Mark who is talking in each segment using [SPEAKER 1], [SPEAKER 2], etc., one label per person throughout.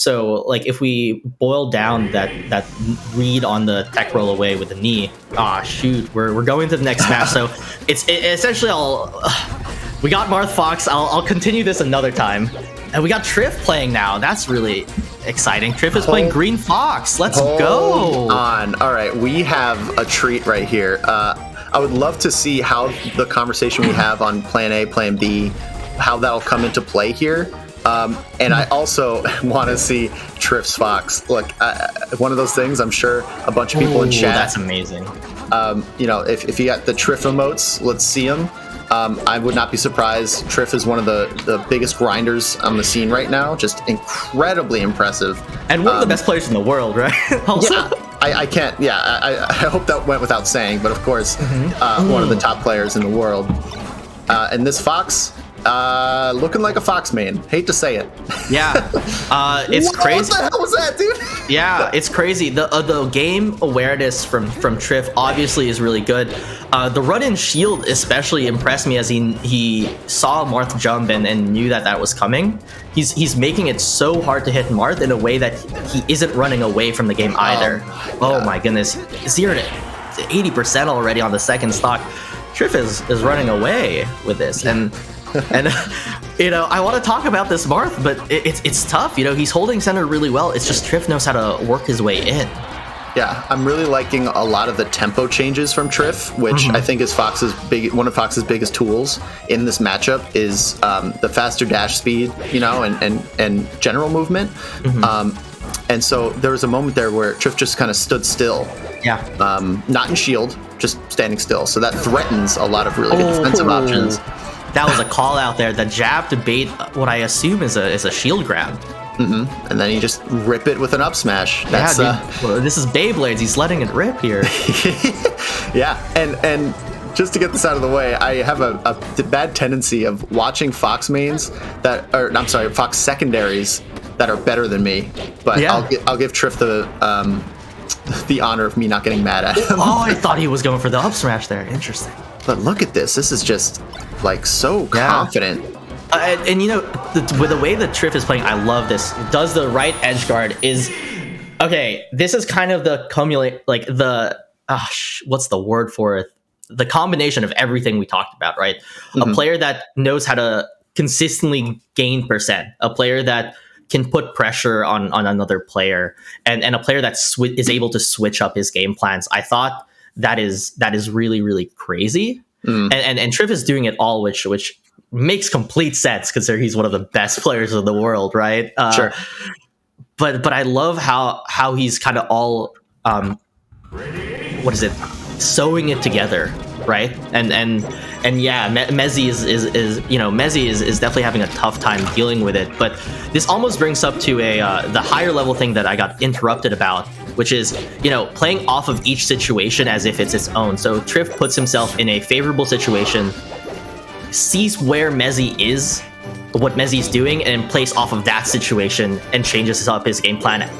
[SPEAKER 1] So like if we boil down that read on the tech roll away with the knee, shoot, we're going to the next match. So essentially we got Marth Fox. I'll continue this another time. And we got Trif playing now. That's really exciting. Trif is playing Green Fox. Let's go.
[SPEAKER 2] All right, we have a treat right here. I would love to see how the conversation we have on Plan A, Plan B, how that'll come into play here. And I also want to see Trif's Fox. Look, one of those things. I'm sure a bunch of people in chat.
[SPEAKER 1] That's amazing.
[SPEAKER 2] If you got the Trif emotes, let's see them. I would not be surprised. Trif is one of the biggest grinders on the scene right now. Just incredibly impressive.
[SPEAKER 1] And one of the best players in the world, right? Also.
[SPEAKER 2] Yeah, I can't. Yeah, I hope that went without saying. But of course, one of the top players in the world. And this Fox, looking like a Fox main. Hate to say it.
[SPEAKER 1] Yeah, it's crazy.
[SPEAKER 2] What the hell was that, dude?
[SPEAKER 1] Yeah, it's crazy. The game awareness from Trif obviously is really good. The run-in shield especially impressed me as he saw Marth jump and knew that was coming. He's making it so hard to hit Marth in a way that he isn't running away from the game either. Oh my goodness, 0 to 80% already on the second stock. Trif is running away with this, and I want to talk about this Marth, but it's tough. He's holding center really well. It's just Trif knows how to work his way in.
[SPEAKER 2] Yeah, I'm really liking a lot of the tempo changes from Trif, which I think is one of Fox's biggest tools in this matchup is the faster dash speed, and general movement. And so there was a moment there where Trif just kind of stood still.
[SPEAKER 1] Yeah.
[SPEAKER 2] Not in shield, just standing still. So that threatens a lot of really good defensive options.
[SPEAKER 1] That was a call out there. The jab to bait what I assume is a shield grab.
[SPEAKER 2] And then you just rip it with an up smash. That's,
[SPEAKER 1] this is Beyblades. He's letting it rip here.
[SPEAKER 2] Yeah, and just to get this out of the way, I have a bad tendency of watching Fox mains Fox secondaries that are better than me. But yeah. I'll give Trif the honor of me not getting mad at him.
[SPEAKER 1] I thought he was going for the up smash there. Interesting.
[SPEAKER 2] But look at this. This is just like so confident.
[SPEAKER 1] And with the way that Trif is playing, I love this. Does the right edge guard is okay. This is kind of the what's the word for it? The combination of everything we talked about, right? A player that knows how to consistently gain percent, a player that can put pressure on another player, and a player that is able to switch up his game plans. I thought that is really, really crazy. And Trif is doing it all, which makes complete sense because he's one of the best players in the world, right?
[SPEAKER 2] Sure.
[SPEAKER 1] But I love how he's kind of all sewing it together, right? And yeah, Mezzy is definitely having a tough time dealing with it. But this almost brings up to the higher level thing that I got interrupted about, which is playing off of each situation as if it's its own. So Trif puts himself in a favorable situation, sees where Mezzy is, what Mezzy's doing, and plays off of that situation and changes up his game plan,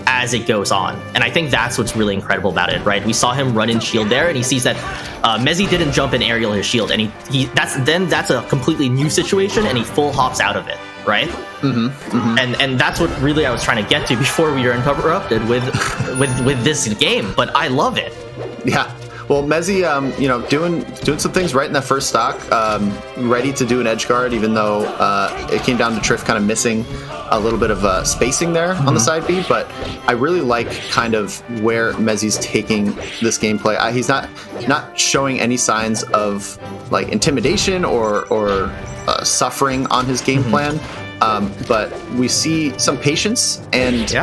[SPEAKER 1] as it goes on. And I think that's what's really incredible about it, right? We saw him run in shield there, and he sees that Mezzy didn't jump in aerial his shield, and that's a completely new situation, and he full hops out of it, right? And that's what really I was trying to get to before we were interrupted with this game. But I love it.
[SPEAKER 2] Yeah. Well, Mezzy, doing some things right in that first stock, ready to do an edge guard, even though it came down to Trif kind of missing a little bit of spacing there on the side B. But I really like kind of where Mezzy's taking this gameplay. He's not showing any signs of like intimidation or suffering on his game plan, but we see some patience and.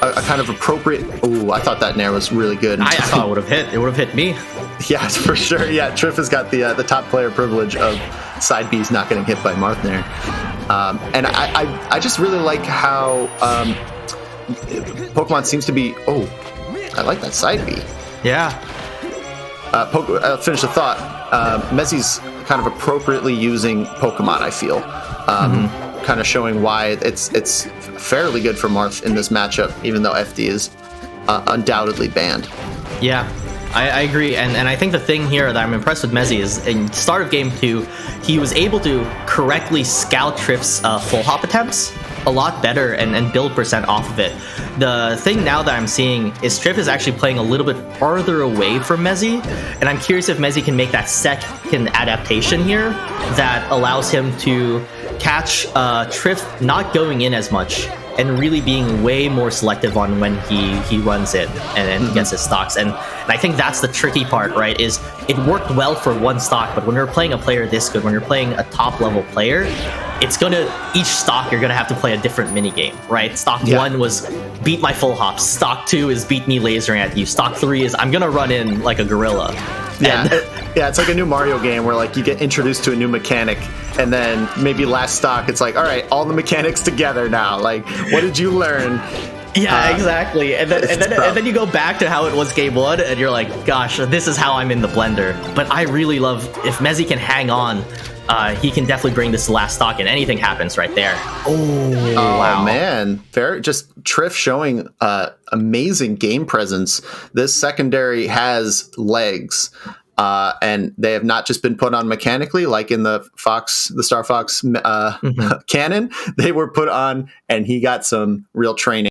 [SPEAKER 2] A kind of appropriate. I thought that nair was really good.
[SPEAKER 1] I thought it would have hit. It would have hit me.
[SPEAKER 2] Yeah, for sure. Yeah, Trif has got the top player privilege of side B's not getting hit by Marth nair. And I just really like how Pokemon seems to be. I like that side B.
[SPEAKER 1] Yeah.
[SPEAKER 2] I'll finish the thought. Mezzy's kind of appropriately using Pokemon, I feel. Kind of showing why it's fairly good for Marth in this matchup, even though FD is undoubtedly banned.
[SPEAKER 1] Yeah, I agree, and I think the thing here that I'm impressed with Mezzy is in start of game 2, he was able to correctly scout Trif's full hop attempts a lot better and build percent off of it. The thing now that I'm seeing is Trif is actually playing a little bit farther away from Mezzy, and I'm curious if Mezzy can make that second adaptation here that allows him to catch Trif not going in as much and really being way more selective on when he runs it and he gets his stocks. And I think that's the tricky part, right? Is it worked well for one stock, but when you're playing a player this good, when you're playing a top level player, it's gonna, each stock you're gonna have to play a different mini game, right? Stock 1 was beat my full hops. Stock 2 is beat me lasering at you. Stock 3 is I'm gonna run in like a gorilla.
[SPEAKER 2] Yeah, it's like a new Mario game where like you get introduced to a new mechanic, and then maybe last stock it's like, all right, all the mechanics together now. Like, what did you learn?
[SPEAKER 1] Yeah, exactly. And then you go back to how it was game 1, and you're like, gosh, this is how I'm in the blender. But I really love if Mezzy can hang on. He can definitely bring this last stock, and anything happens right there.
[SPEAKER 2] Oh wow, man! Just Trif showing amazing game presence. This secondary has legs, and they have not just been put on mechanically, like in the Star Fox canon. They were put on, and he got some real training.